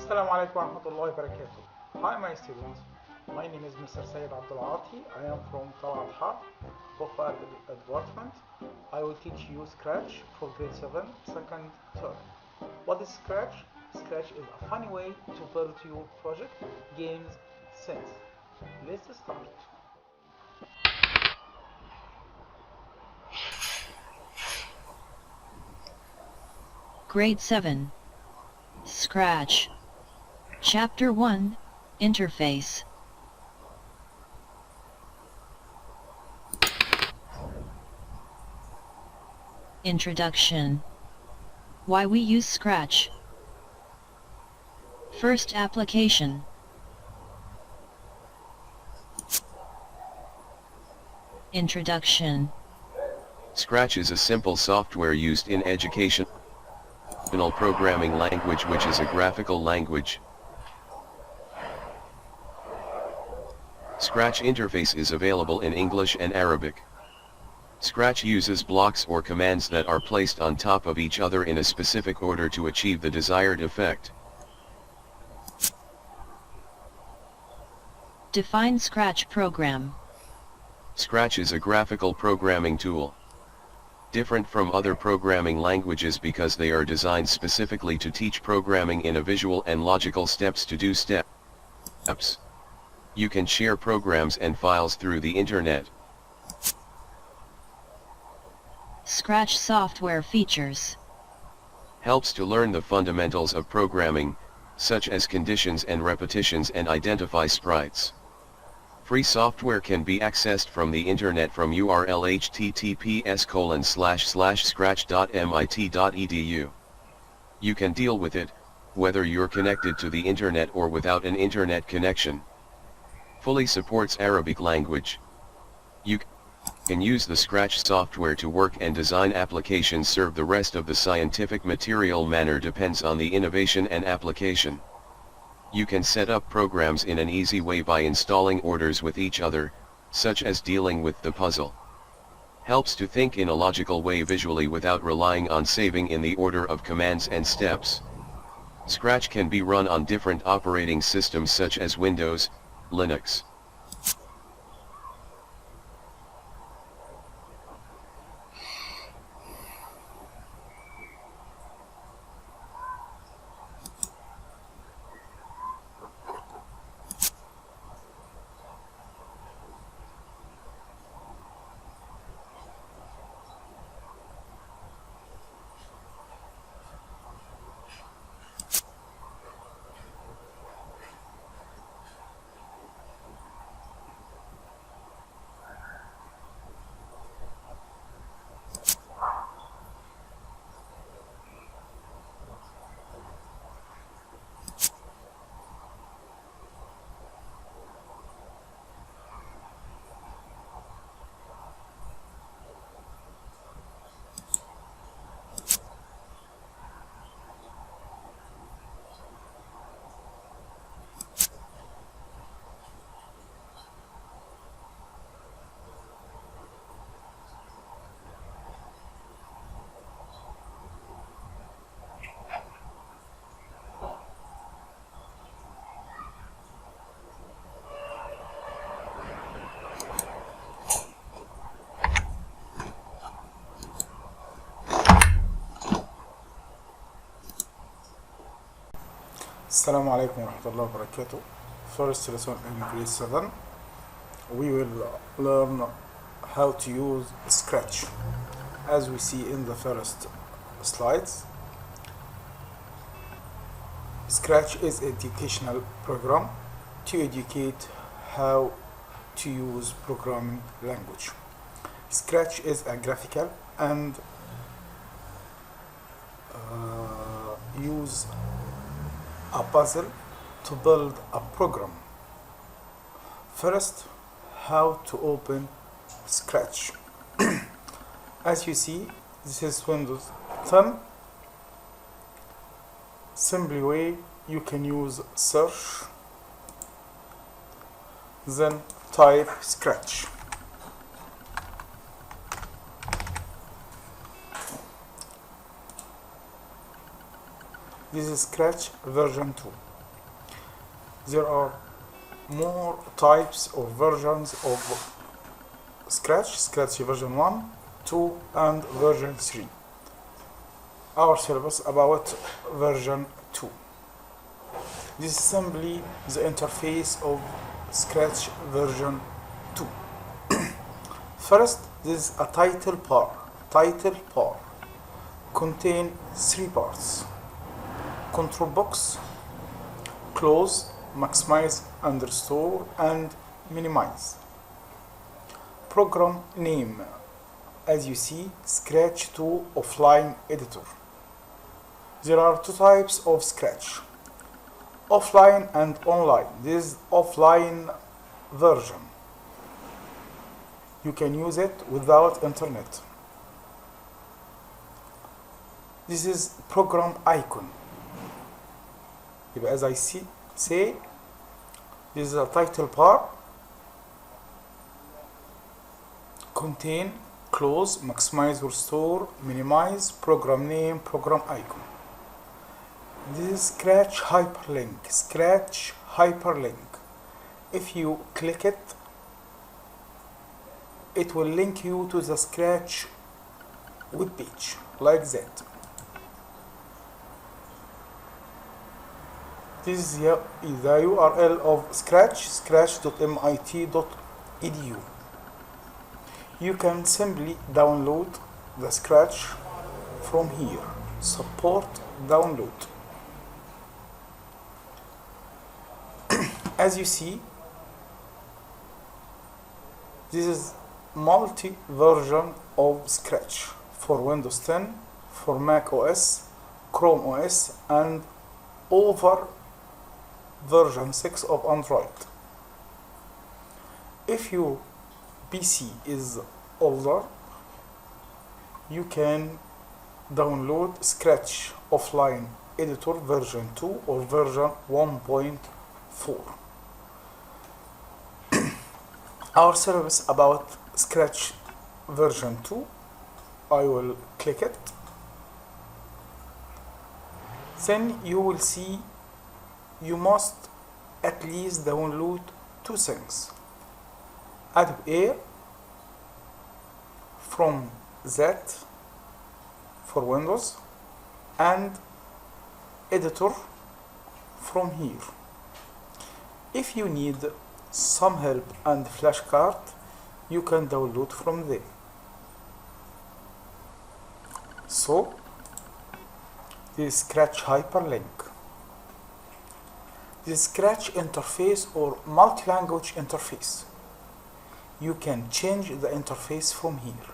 Assalamu alaikum wa rahmatullahi wa barakatuh. Hi my students, my name is Mr. Sayyid Abdulati. I am from Talat Har, Profile Department. I will teach you Scratch for grade 7, second term. What is Scratch? Scratch is a funny way to build your project, games, things. Let's start. Grade 7. Scratch. Chapter 1, Interface. Introduction. Why we use Scratch. First application. Introduction. Scratch is a simple software used in educational programming language, which is a graphical language. Scratch interface is available in English and Arabic. Scratch uses blocks or commands that are placed on top of each other in a specific order to achieve the desired effect. Define Scratch program. Scratch is a graphical programming tool. Different from other programming languages because they are designed specifically to teach programming in a visual and logical steps to do steps. You can share programs and files through the internet. Scratch software features. Helps to learn the fundamentals of programming, such as conditions and repetitions, and identify sprites. Free software can be accessed from the internet from URL https://scratch.mit.edu. You can deal with it, whether you're connected to the internet or without an internet connection. Fully supports Arabic language. You can use the Scratch software to work and design applications. Serve the rest of the scientific material manner depends on the innovation and application. You can set up programs in an easy way by installing orders with each other, such as dealing with the puzzle. Helps to think in a logical way visually without relying on saving in the order of commands and steps. Scratch can be run on different operating systems such as Windows, Linux. Assalamu alaikum wa rahmatullahi wa barakatuh. First lesson in grade 7, we will learn how to use Scratch. As we see in the first slides, Scratch is an educational program to educate how to use programming language. Scratch is a graphical and use a puzzle to build a program. First, how to open Scratch. As you see, this is Windows 10. Simply way you can use search, then type Scratch. This is Scratch version 2. there are more types or versions of Scratch version 1, 2 and version 3. Our syllabus about version 2. This is simply the interface of Scratch version 2. First, this is a title bar. Title bar contain 3 parts: control box, close, maximize and restore, and minimize. Program name, as you see, Scratch 2 offline editor. There are 2 types of Scratch, offline and online. This is offline version. You can use it without internet. This is program icon. As I say, this is a title bar, contain, close, maximize, restore, minimize, program name, program icon. This is Scratch hyperlink. Scratch hyperlink. If you click it, it will link you to the Scratch web page like that. This is the URL of Scratch, scratch.mit.edu. You can simply download the Scratch from here. Support download. As you see, this is multi-version of Scratch for Windows 10, for Mac OS, Chrome OS, and over version 6 of Android. If your PC is older, you can download Scratch offline editor version 2 or version 1.4. Our service about Scratch version 2, I will click it. Then you will see you must at least download 2 things: Adobe Air from that for Windows and editor from here. If you need some help and flashcard, you can download from there. So this is Scratch hyperlink. This Scratch interface or multi-language interface. You can change the interface from here.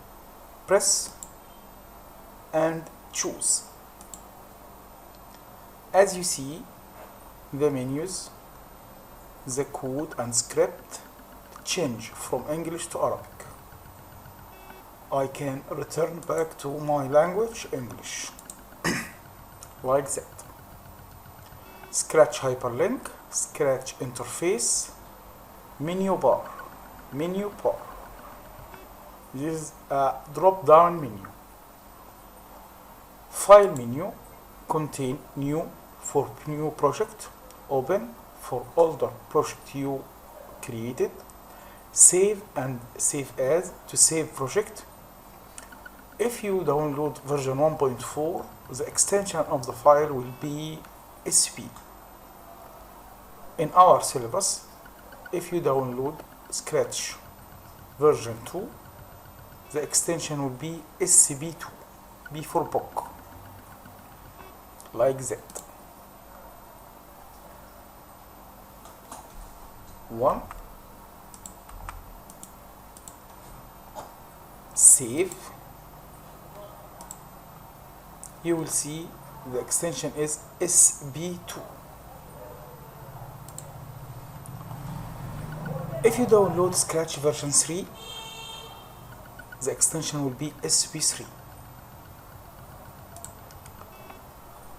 Press and choose. As you see, the menus, the code and script change from English to Arabic. I can return back to my language, English, like that. Scratch hyperlink, Scratch interface, menu bar. This is a drop-down menu. File menu contain new for new project, open for older project you created, save and save as to save project. If you download version 1.4, the extension of the file will be SB. In our syllabus, if you download Scratch version 2, the extension will be SCP2, B for book, like that. 1, save. You will see the extension is SB2. If you download Scratch version 3, the extension will be SB3.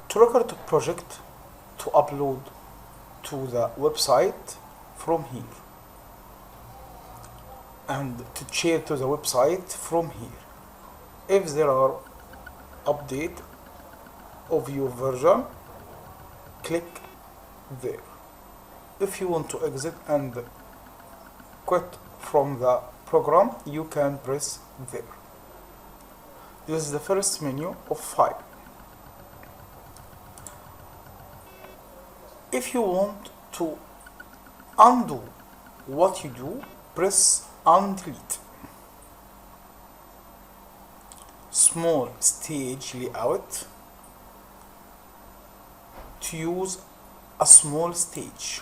To record a project, to upload to the website from here, and to share to the website from here. If there are update of your version, click there. if you want to exit and quit from the program, you can press there. This is the first menu of File. If you want to undo what you do, press Undelete. Small stage layout. To use a small stage,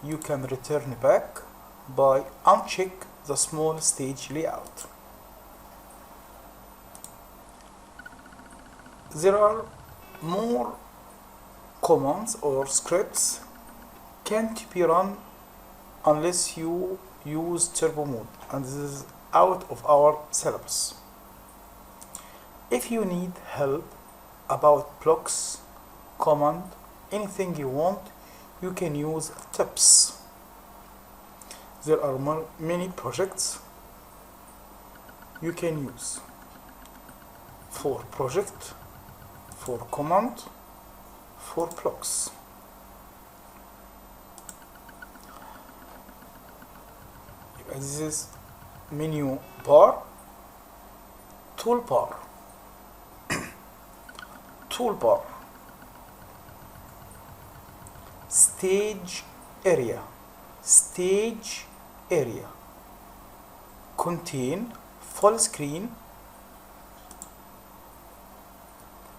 you can return back by uncheck the small stage layout. There are more commands or scripts can't be run unless you use turbo mode, and this is out of our syllabus. If you need help about blocks, command, anything you want, you can use tips. There are many projects you can use for project, for command, for blocks. This is menu bar, toolbar, toolbar, stage area, stage area, contain, full screen,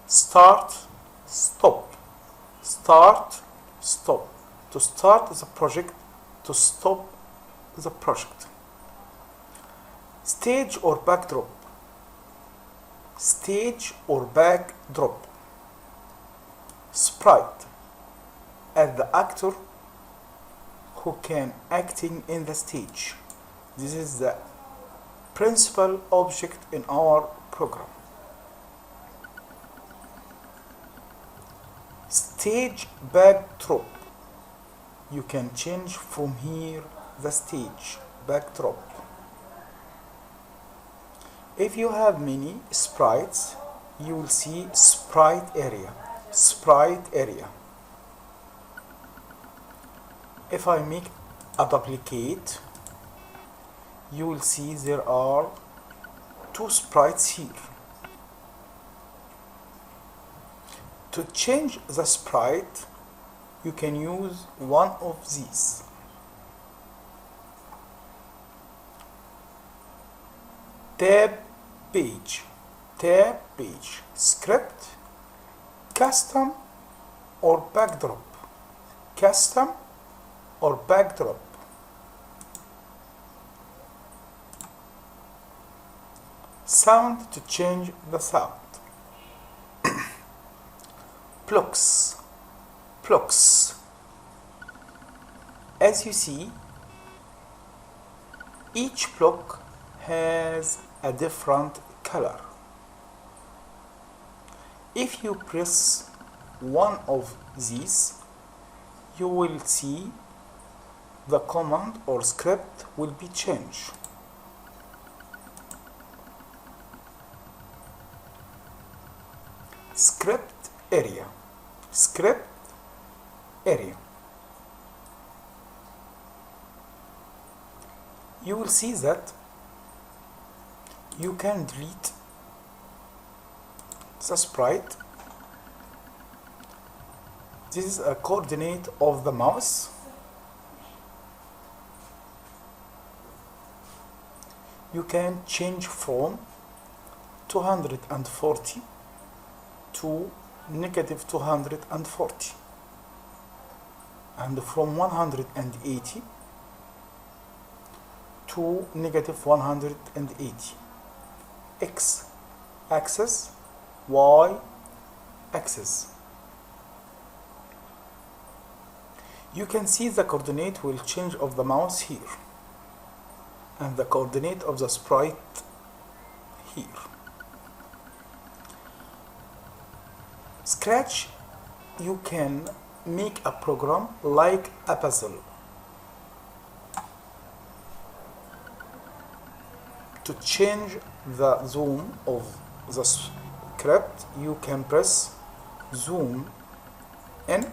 start, stop, start, stop, to start the project, to stop the project. Stage or backdrop, stage or backdrop. Sprite, as the actor who can acting in the stage. This is the principal object in our program. Stage backdrop, you can change from here the stage backdrop. If you have many sprites, you will see sprite area, sprite area. If I make a duplicate, you will see there are two sprites here. To change the sprite, you can use one of these. Tab page, script, custom or backdrop, custom or backdrop. Sound, to change the sound. Blocks, blocks. As you see, each block has a different color. If you press one of these, you will see the command or script will be changed. Script area, script area. You will see that you can delete the sprite. This is a coordinate of the mouse. You can change from 240 to negative 240, and from 180 to negative 180. X axis, Y axis. You can see the coordinate will change of the mouse here, and the coordinate of the sprite here. Scratch, you can make a program like a puzzle. To change the zoom of the script, you can press zoom in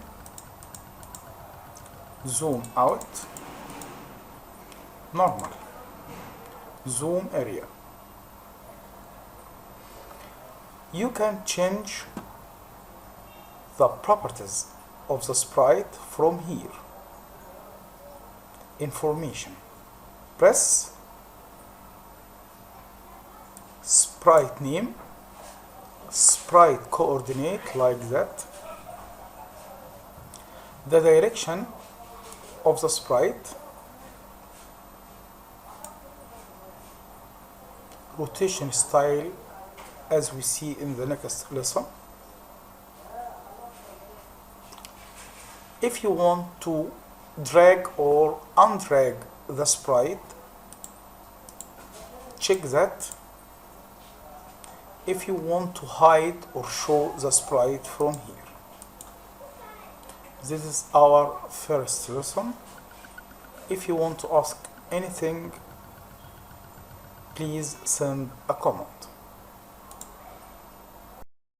zoom out, normal, zoom area. You can change the properties of the sprite from here. Information. Press sprite name, sprite coordinate like that, the direction of the sprite, rotation style as we see in the next lesson. If you want to drag or undrag the sprite, check that. If you want to hide or show the sprite from here. This is our first lesson. If you want to ask anything, please send a comment.